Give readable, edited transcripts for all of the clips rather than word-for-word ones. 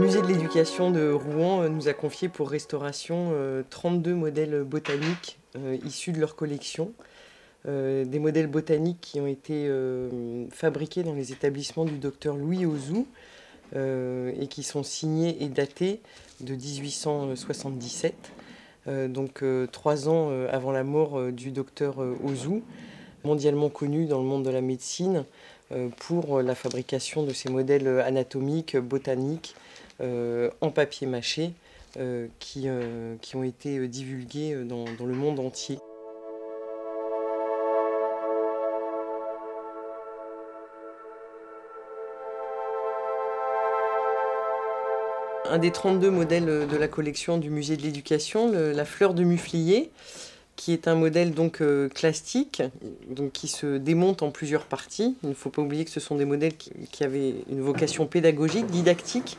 musée de l'éducation de Rouen nous a confié pour restauration 32 modèles botaniques issus de leur collection. Des modèles botaniques qui ont été fabriqués dans les établissements du docteur Louis Ozou et qui sont signés et datés de 1877, donc 3 ans avant la mort du docteur Ozou, mondialement connu dans le monde de la médecine pour la fabrication de ces modèles anatomiques, botaniques, en papier mâché, qui ont été divulgués dans le monde entier. Un des 32 modèles de la collection du musée de l'éducation, la fleur de muflier, qui est un modèle donc classique, donc qui se démonte en plusieurs parties. Il ne faut pas oublier que ce sont des modèles qui avaient une vocation pédagogique, didactique,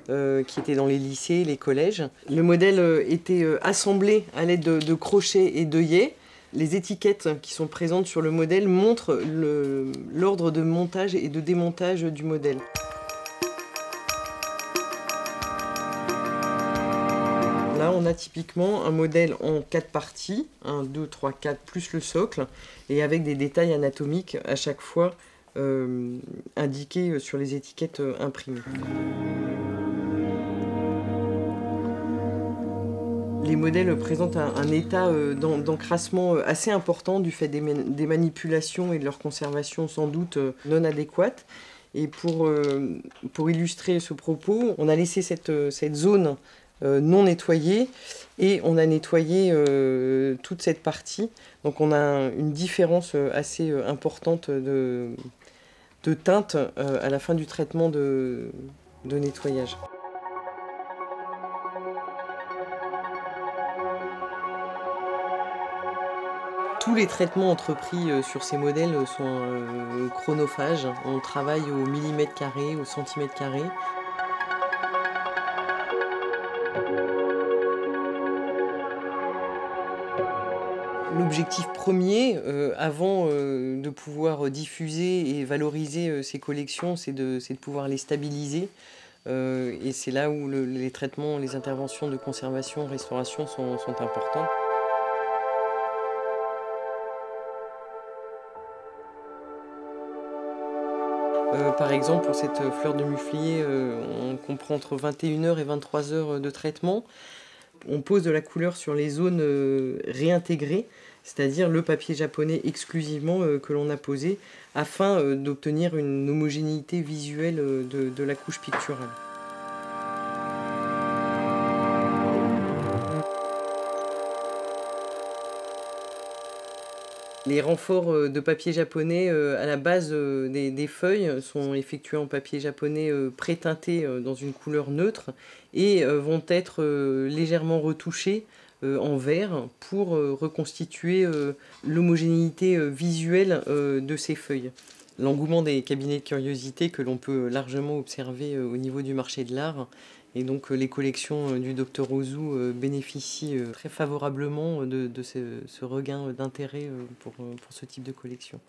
qui étaient dans les lycées, les collèges. Le modèle était assemblé à l'aide de crochets et d'œillets. Les étiquettes qui sont présentes sur le modèle montrent l'ordre de montage et de démontage du modèle. Là, on a typiquement un modèle en 4 parties, 1, 2, 3, 4, plus le socle, et avec des détails anatomiques à chaque fois indiqués sur les étiquettes imprimées. Les modèles présentent un état d'encrassement assez important du fait des manipulations et de leur conservation sans doute non adéquate. Et pour illustrer ce propos, on a laissé cette zone non nettoyée et on a nettoyé toute cette partie. Donc on a une différence assez importante de teinte à la fin du traitement de nettoyage. Tous les traitements entrepris sur ces modèles sont chronophages. On travaille au millimètre carré, au centimètre carré. L'objectif premier, avant de pouvoir diffuser et valoriser ces collections, c'est de pouvoir les stabiliser. Et c'est là où les traitements, les interventions de conservation, restauration sont importants. Par exemple, pour cette fleur de muflier, on comprend entre 21 h et 23 h de traitement. On pose de la couleur sur les zones réintégrées, c'est-à-dire le papier japonais exclusivement que l'on a posé, afin d'obtenir une homogénéité visuelle de la couche picturale. Les renforts de papier japonais à la base des feuilles sont effectués en papier japonais pré-teinté dans une couleur neutre et vont être légèrement retouchés en vert pour reconstituer l'homogénéité visuelle de ces feuilles. L'engouement des cabinets de curiosité que l'on peut largement observer au niveau du marché de l'art. Et donc les collections du Dr Ozou bénéficient très favorablement de ce regain d'intérêt pour ce type de collection.